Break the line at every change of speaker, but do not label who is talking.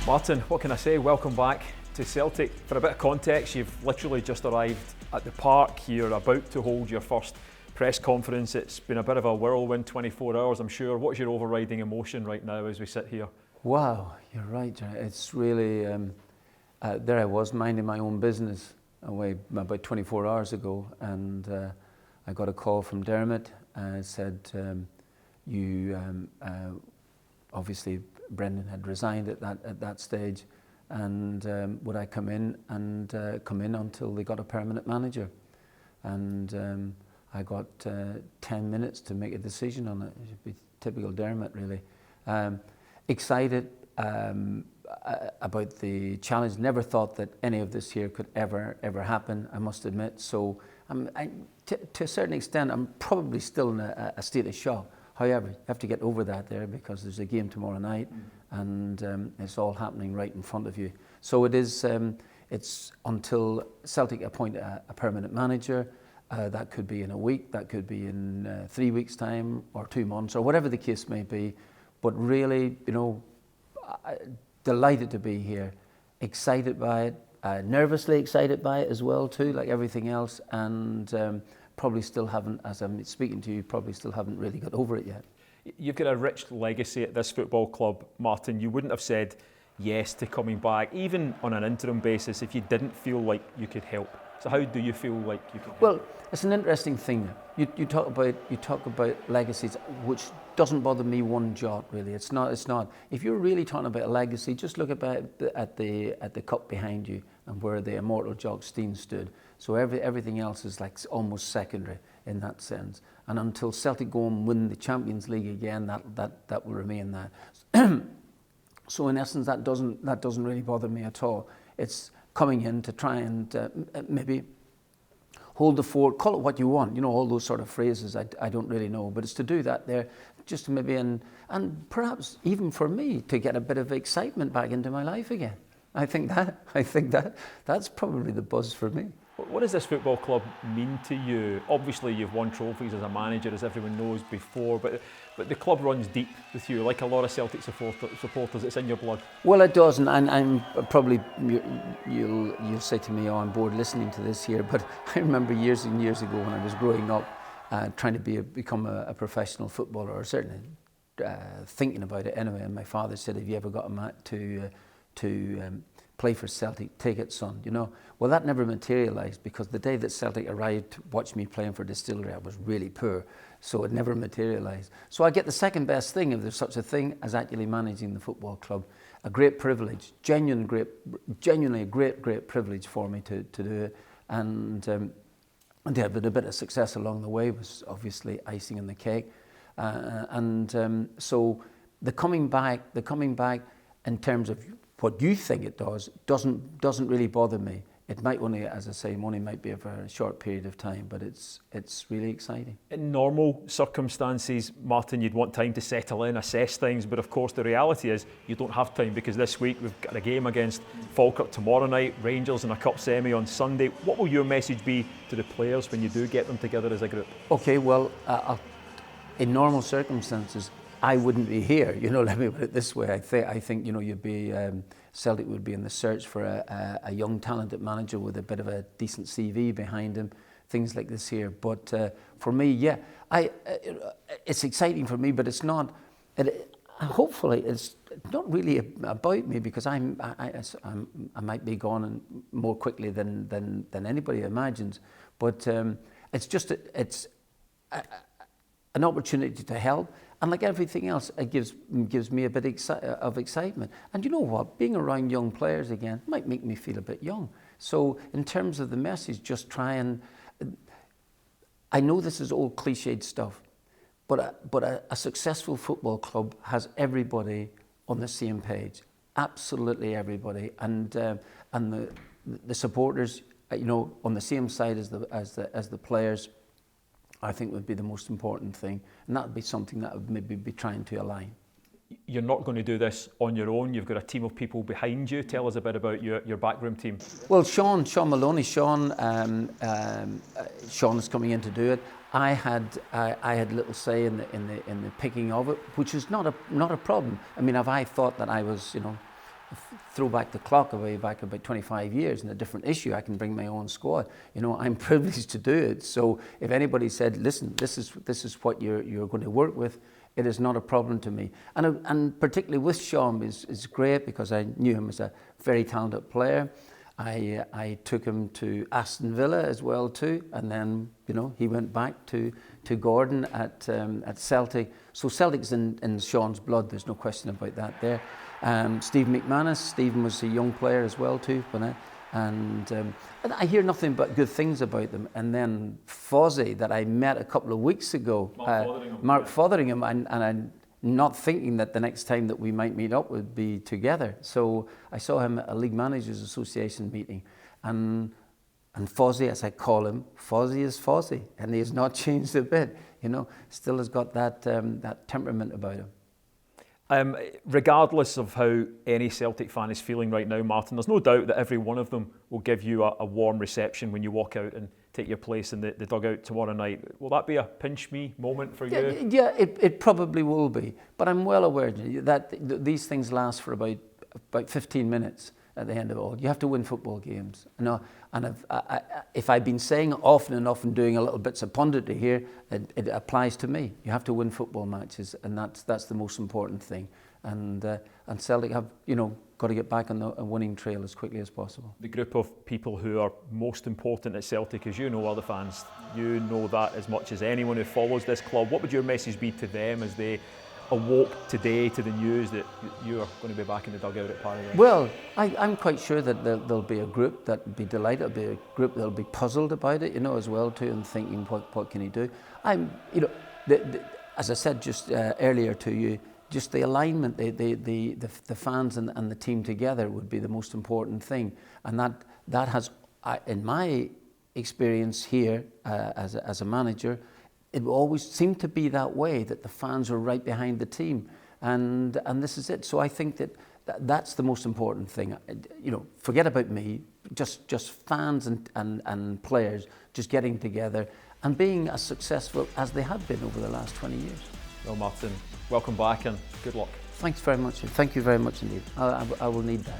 Martin, what can I say? Welcome back to Celtic. For a bit of context, you've literally just arrived at the park. You're about to hold your first press conference. It's been a bit of a whirlwind 24 hours, I'm sure. What's your overriding emotion right now as we sit here?
Wow, you're right, Gerry. It's really, there I was minding my own business away about 24 hours ago, and I got a call from Dermot. Said, obviously Brendan had resigned at that stage, and would I come in until they got a permanent manager? And I got 10 minutes to make a decision on it. It should be typical Dermot, really. Excited about the challenge. Never thought that any of this here could ever happen, I must admit. So to a certain extent, I'm probably still in a state of shock. However, you have to get over that there, because there's a game tomorrow night, and it's all happening right in front of you. So it is. It's until Celtic appoint a permanent manager. That could be in a week. That could be in 3 weeks' time, or 2 months, or whatever the case may be. But really, delighted to be here, excited by it, nervously excited by it as well too, like everything else, and probably still haven't, as I'm speaking to you, probably still haven't really got over it yet.
You've got a rich legacy at this football club, Martin. You wouldn't have said yes to coming back, even on an interim basis, if you didn't feel like you could help. So how do you feel like you can help?
Well, it's an interesting thing. You talk about legacies, which doesn't bother me one jot, really. It's not. If you're really talking about a legacy, just look at the cup behind you and where the immortal Jock Stein stood. So everything else is like almost secondary in that sense. And until Celtic go and win the Champions League again, that will remain that. So in essence, that doesn't really bother me at all. It's coming in to try and maybe hold the fort, call it what you want, all those sort of phrases, I don't really know, but it's to do that there, just to maybe, and perhaps even for me, to get a bit of excitement back into my life again. I think that's probably the buzz for me.
What does this football club mean to you? Obviously, you've won trophies as a manager, as everyone knows before, but the club runs deep with you, like a lot of Celtic supporters. It's in your blood.
Well, it does, and I'm probably, you'll say to me, oh, I'm bored listening to this here, but I remember years and years ago when I was growing up, trying to become a professional footballer, or certainly thinking about it anyway. And my father said, "Have you ever got a mat to play for Celtic? Take it, son." Well, that never materialised, because the day that Celtic arrived to watch me playing for Distillery, I was really poor, so it never materialised. So I get the second best thing, if there's such a thing, as actually managing the football club. A great privilege, genuinely a great privilege for me to do it, and to have a bit of success along the way was obviously icing on the cake, so the coming back in terms of what you think it doesn't really bother me. It might only, as I say, might be for a short period of time, but it's really exciting.
In normal circumstances, Martin, you'd want time to settle in, assess things, but of course the reality is you don't have time, because this week we've got a game against Falkirk tomorrow night, Rangers in a cup semi on Sunday. What will your message be to the players when you do get them together as a group?
Okay, well, in normal circumstances, I wouldn't be here, let me put it this way. I think you'd be, Celtic would be in the search for a young, talented manager with a bit of a decent CV behind him, things like this here. But for me, yeah, it's exciting for me, but it's not, hopefully it's not really about me, because I might be gone and more quickly than anybody imagines. But it's just, it's an opportunity to help. And like everything else, it gives me a bit of excitement. And you know what? Being around young players again might make me feel a bit young. So in terms of the message, just try and... I know this is old cliched stuff, but a successful football club has everybody on the same page. Absolutely everybody. And the supporters, on the same side as the players, I think would be the most important thing, and that would be something that I would maybe be trying to align.
You're not going to do this on your own. You've got a team of people behind you. Tell us a bit about your backroom team.
Well, Shaun Maloney, Shaun is coming in to do it. I had a little say in the picking of it, which is not a problem. I mean, if I thought that I was throw back the clock away back about 25 years and a different issue, I can bring my own squad. You know, I'm privileged to do it. So if anybody said, listen, this is what you're going to work with, it is not a problem to me. And particularly with Shaun is great because I knew him as a very talented player. I took him to Aston Villa as well too, and then he went back to Gordon at Celtic. So Celtic's in Shaun's blood. There's no question about that there. Stephen McManus. Stephen was a young player as well too, and I hear nothing but good things about them. And then Fozzie, that I met a couple of weeks ago, Mark Fotheringham, and I'm not thinking that the next time that we might meet up would be together. So I saw him at a League Managers Association meeting, and Fozzie, as I call him, Fozzie is Fozzie, and he has not changed a bit. Still has got that temperament about him.
Regardless of how any Celtic fan is feeling right now, Martin, there's no doubt that every one of them will give you a warm reception when you walk out and take your place in the dugout tomorrow night. Will that be a pinch me moment for you?
Yeah, it probably will be. But I'm well aware that these things last for about 15 minutes at the end of it all. You have to win football games. And if I've been saying often enough and doing a little bits of punditry here, it applies to me. You have to win football matches, and that's the most important thing. And Celtic have got to get back on the winning trail as quickly as possible.
The group of people who are most important at Celtic, as you know, are the fans. You know that as much as anyone who follows this club. What would your message be to them as they awoke today to the news that you are going to be back in the dugout at Paradise?
Well, I'm quite sure that there'll be a group that will be delighted. There'll be a group that'll be puzzled about it, as well too, and thinking what can he do. As I said just earlier to you, just the alignment, the fans and the team together would be the most important thing, and that has, in my experience here as a manager, it always seemed to be that way, that the fans were right behind the team, and this is it. So I think that's the most important thing. Forget about me, just fans and players just getting together and being as successful as they have been over the last 20 years.
Well, Martin, welcome back and good luck.
Thanks very much. Thank you very much indeed. I will need that.